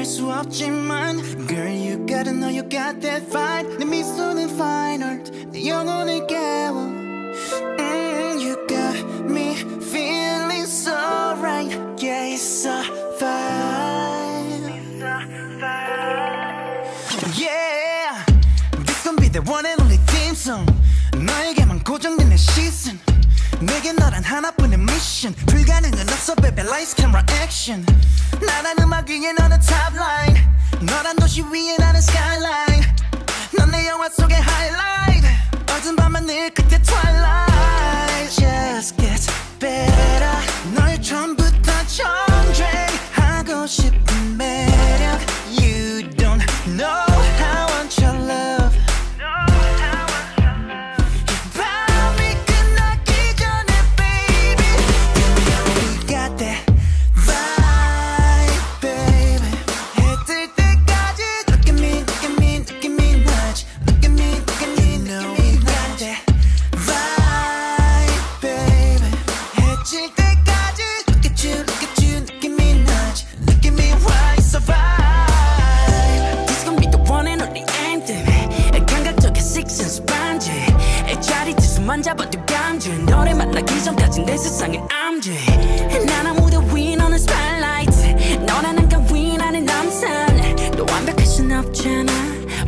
수 없지만 Girl you gotta know you got that fight 내 미소는 fine art 내 영혼을 깨워 You got me feeling so right Yeah it's a vibe Yeah This gon' be the one and only theme song 너에게만 고정된 내 시선 내게 너란 하나뿐의 미션 불가능은 없어 baby lights camera action 나란 음악 위에 너는 top line 너란 도시 위에 나는 skyline 넌 내 영화 속의 highlight 어두운 밤하늘 끝에 twilight Just gets better 널 처음부터 정죄하고 싶은 매력 You don't know how I want your love 잡아도 감정 너를 만나기 전까진 내 세상에 I'm dream 난 아무도 위 너는 spotlight 너란 한강 위 나는 남산 너 완벽할 순 없잖아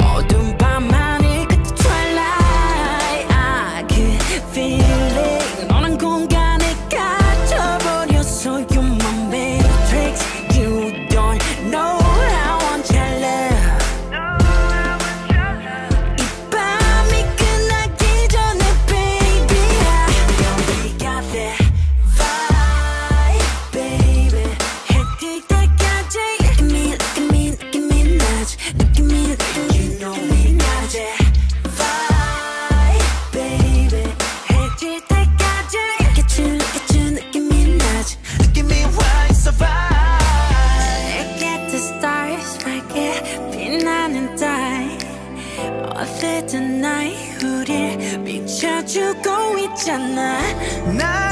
어두운 밤하늘 끝에 twilight I could feel it 너란 공간에 갇혀버렸어 You're my matrix You don't know how I want your love 나